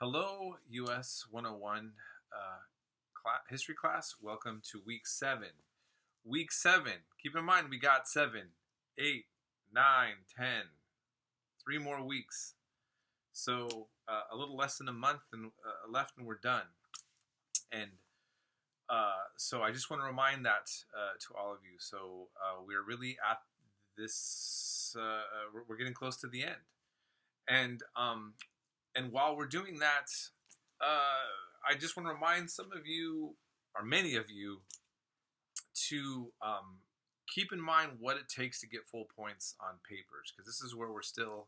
Hello, US 101 history class. Welcome to week 7. Week 7. Keep in mind, we got 7, 8, 9, 10. 3 more weeks. So a little less than a month left and we're done. And so I just want to remind that to all of you. So we're really at this, we're getting close to the end. And while we're doing that, I just want to remind some of you, or many of you, to keep in mind what it takes to get full points on papers, because this is where we're still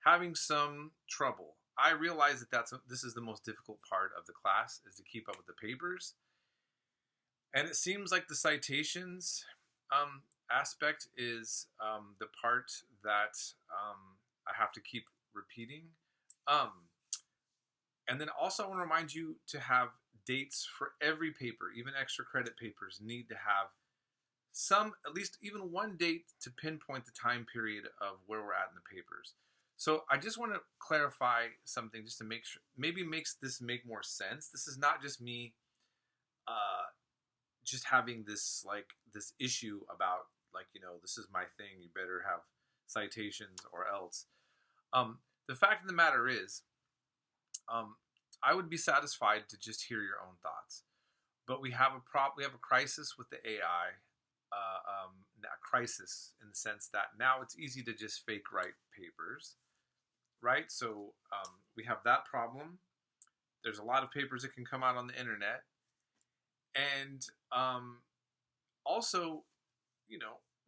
having some trouble. I realize that this is the most difficult part of the class, is to keep up with the papers. And it seems like the citations aspect is the part that I have to keep repeating. And then also I want to remind you to have dates for every paper. Even extra credit papers need to have at least even one date to pinpoint the time period of where we're at in the papers. So I just want to clarify something just to make sure, maybe makes this make more sense. This is not just me just having this issue about this is my thing, you better have citations or else. The fact of the matter is, I would be satisfied to just hear your own thoughts, but we have a crisis with the AI, a crisis in the sense that now it's easy to just fake write papers, right? So we have that problem. There's a lot of papers that can come out on the internet, and also,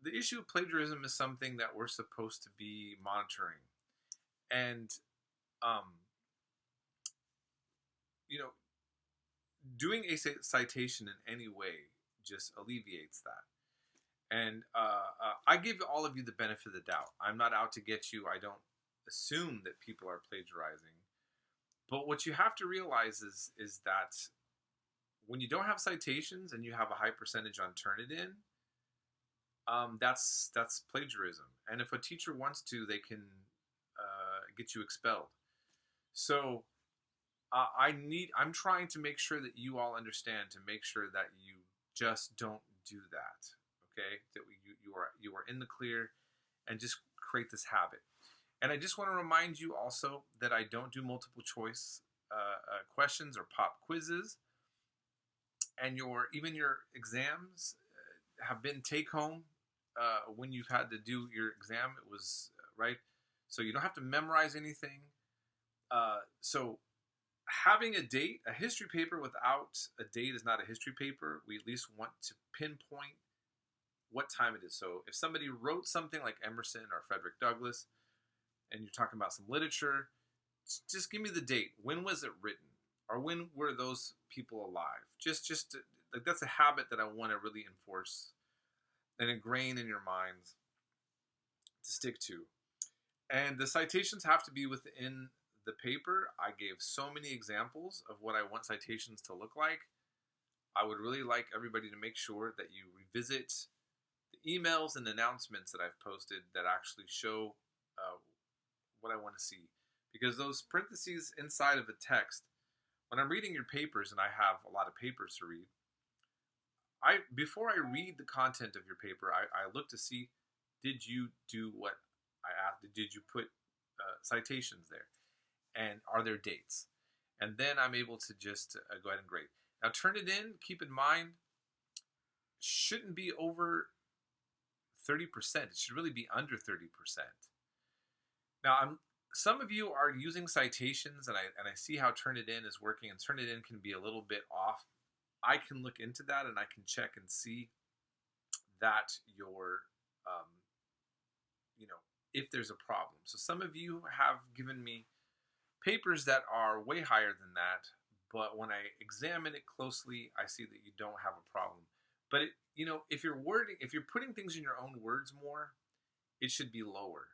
the issue of plagiarism is something that we're supposed to be monitoring. And, doing a citation in any way just alleviates that. And I give all of you the benefit of the doubt. I'm not out to get you. I don't assume that people are plagiarizing. But what you have to realize is that when you don't have citations and you have a high percentage on Turnitin, that's plagiarism. And if a teacher wants to, they can get you expelled. So I'm trying to make sure that you all understand, to make sure that you just don't do that. Okay, that you are in the clear, and just create this habit. And I just want to remind you also that I don't do multiple choice questions or pop quizzes, and even your exams have been take home when you've had to do your exam. It was right. So you don't have to memorize anything. So having a date, a history paper without a date is not a history paper. We at least want to pinpoint what time it is. So if somebody wrote something like Emerson or Frederick Douglass, and you're talking about some literature, just give me the date. When was it written? Or when were those people alive? That's a habit that I want to really enforce and ingrain in your minds to stick to. And the citations have to be within the paper. I gave so many examples of what I want citations to look like. I would really like everybody to make sure that you revisit the emails and announcements that I've posted that actually show what I want to see. Because those parentheses inside of the text, when I'm reading your papers, and I have a lot of papers to read, before I read the content of your paper, I look to see, did you do what I asked? Did you put citations there? And are there dates? And then I'm able to just go ahead and grade. Now, Turnitin, keep in mind, shouldn't be over 30%. It should really be under 30%. Now, some of you are using citations, and I see how Turnitin is working, and Turnitin can be a little bit off. I can look into that, and I can check and see that if there's a problem. So some of you have given me papers that are way higher than that, but when I examine it closely, I see that you don't have a problem. But if you're putting things in your own words more, it should be lower.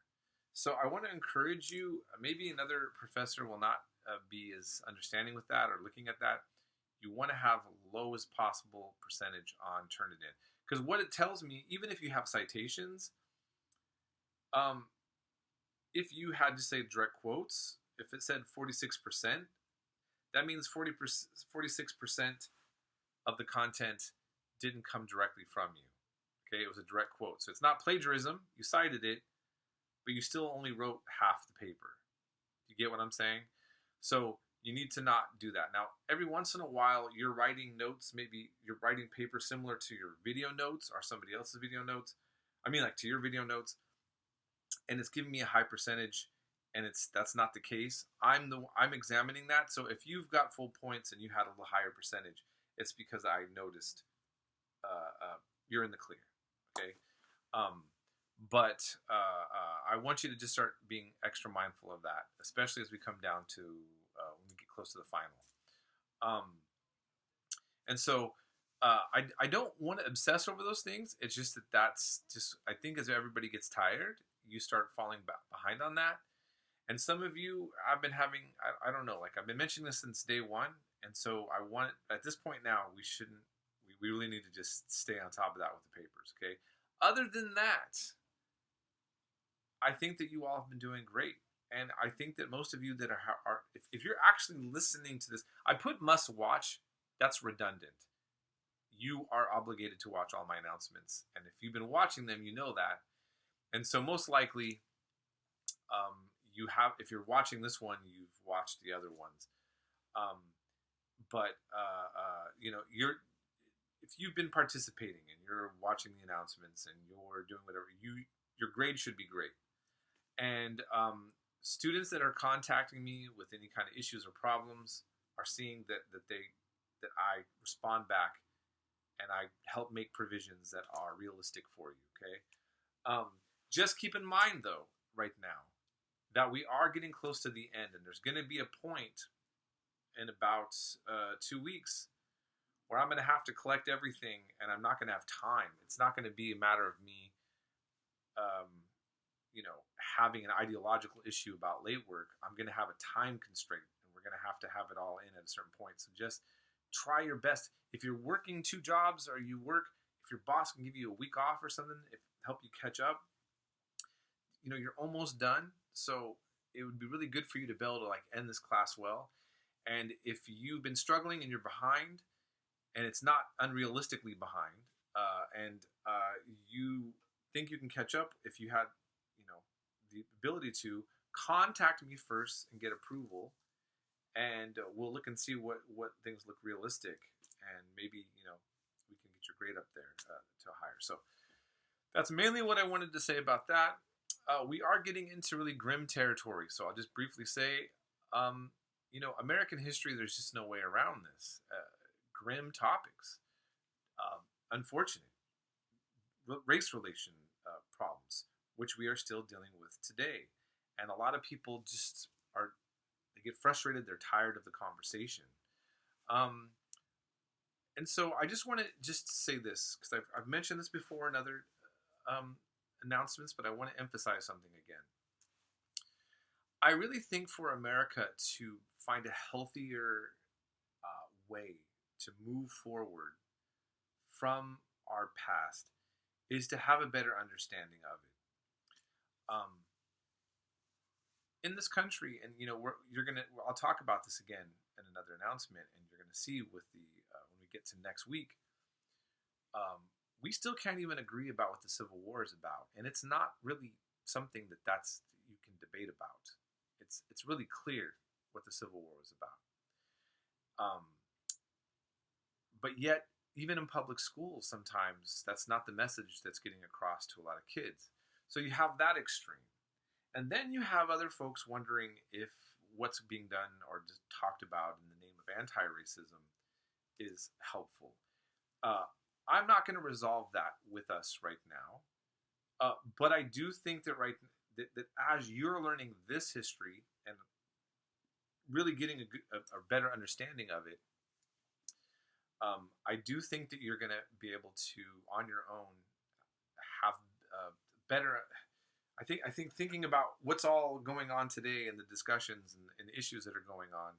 So I want to encourage you. Maybe another professor will not be as understanding with that or looking at that. You want to have lowest possible percentage on Turnitin, because what it tells me, even if you have citations, if you had to say direct quotes, if it said 46%, that means 46% of the content didn't come directly from you. Okay, it was a direct quote. So it's not plagiarism. You cited it, but you still only wrote half the paper. You get what I'm saying? So you need to not do that. Now, every once in a while, you're writing notes. Maybe you're writing paper similar to your video notes or somebody else's video notes. I mean, like to your video notes, and it's giving me a high percentage, and that's not the case. I'm examining that. So if you've got full points and you had a little higher percentage, it's because I noticed you're in the clear. Okay. But I want you to just start being extra mindful of that, especially as we come down to when we get close to the final. And so I don't want to obsess over those things. It's just that's just, I think as everybody gets tired, you start falling behind on that. And some of you, I've been having, I don't know, like I've been mentioning this since day one. And so I want, at this point now, we really need to just stay on top of that with the papers, okay? Other than that, I think that you all have been doing great. And I think that most of you that are if you're actually listening to this, I put must watch, that's redundant. You are obligated to watch all my announcements. And if you've been watching them, you know that. And so most likely, you have, if you're watching this one, you've watched the other ones. You know, if you've been participating and you're watching the announcements and you're doing whatever, your grade should be great. And students that are contacting me with any kind of issues or problems are seeing that I respond back and I help make provisions that are realistic for you. Okay. Just keep in mind though, right now, that we are getting close to the end, and there's going to be a point in about 2 weeks where I'm going to have to collect everything, and I'm not going to have time. It's not going to be a matter of me, you know, having an ideological issue about late work. I'm going to have a time constraint, and we're going to have it all in at a certain point. So just try your best. If you're working 2 jobs, or if your boss can give you a week off or something, help you catch up, you know, you're almost done. So it would be really good for you to be able to like end this class well. And if you've been struggling and you're behind, and it's not unrealistically behind, and you think you can catch up, if you had, you know, the ability to, contact me first and get approval, and we'll look and see what things look realistic, and maybe, you know, we can get your grade up there to higher. So that's mainly what I wanted to say about that. We are getting into really grim territory, so I'll just briefly say, you know, American history, there's just no way around this. Grim topics, unfortunate race relation problems, which we are still dealing with today. And a lot of people just they get frustrated, they're tired of the conversation. And so I just want to just say this, because I've mentioned this before in other announcements, but I want to emphasize something again. I really think for America to find a healthier way to move forward from our past is to have a better understanding of it. In this country, and you know, I'll talk about this again in another announcement, and you're gonna see with the when we get to next week, we still can't even agree about what the Civil War is about, and it's not really something that you can debate about. It's really clear what the Civil War was about. But yet, even in public schools, sometimes that's not the message that's getting across to a lot of kids. So you have that extreme. And then you have other folks wondering if what's being done or just talked about in the name of anti-racism is helpful. I'm not going to resolve that with us right now. But I do think that that as you're learning this history and really getting a better understanding of it, I do think that you're going to be able to, on your own, have better. I think thinking about what's all going on today and the discussions and issues that are going on,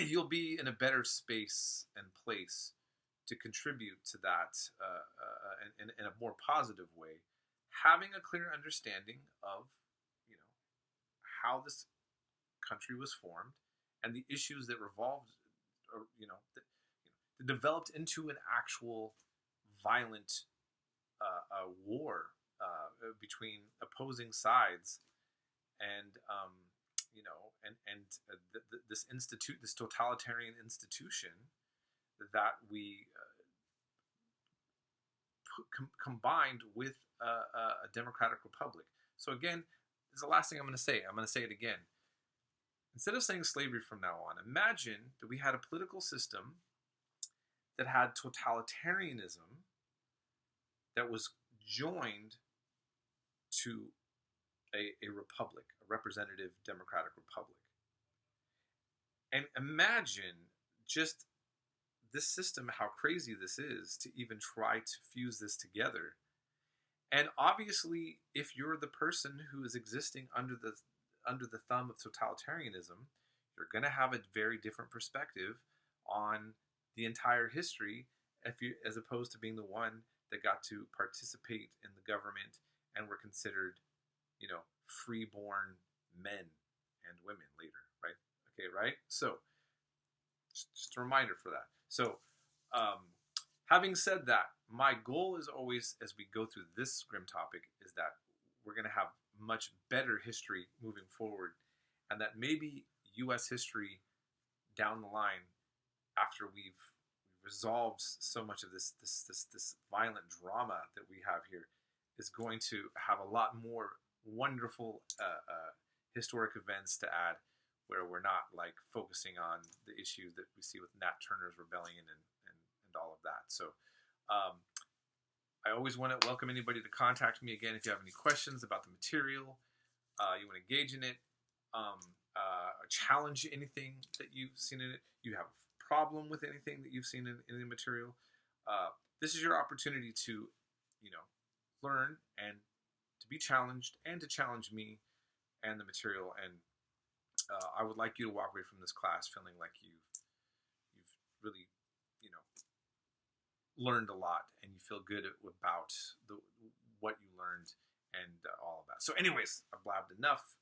you'll be in a better space and place to contribute to that in a more positive way, having a clear understanding of, you know, how this country was formed and the issues that revolved, or that developed into an actual violent war between opposing sides, and this totalitarian institution that we combined with a democratic republic. So again, this is the last thing I'm going to say. I'm going to say it again. Instead of saying slavery from now on, imagine that we had a political system that had totalitarianism that was joined to a republic, a representative democratic republic. And imagine just this system, how crazy this is to even try to fuse this together. And obviously, if you're the person who is existing under the thumb of totalitarianism, you're going to have a very different perspective on the entire history, as opposed to being the one that got to participate in the government and were considered, freeborn men and women later, right? Okay, right? So, just a reminder for that. So, having said that, my goal is always, as we go through this grim topic, is that we're going to have much better history moving forward, and that maybe U.S. history down the line, after we've resolved so much of this violent drama that we have here, is going to have a lot more wonderful historic events to add, where we're not like focusing on the issues that we see with Nat Turner's rebellion and all of that. So I always want to welcome anybody to contact me again if you have any questions about the material, you want to engage in it, challenge anything that you've seen in it, you have a problem with anything that you've seen in the material. This is your opportunity to, learn and to be challenged and to challenge me and the material. And I would like you to walk away from this class feeling like you've really, learned a lot, and you feel good about what you learned and all of that. So anyways, I've blabbed enough,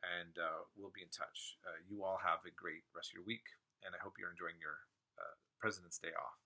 and we'll be in touch. You all have a great rest of your week, and I hope you're enjoying your President's Day off.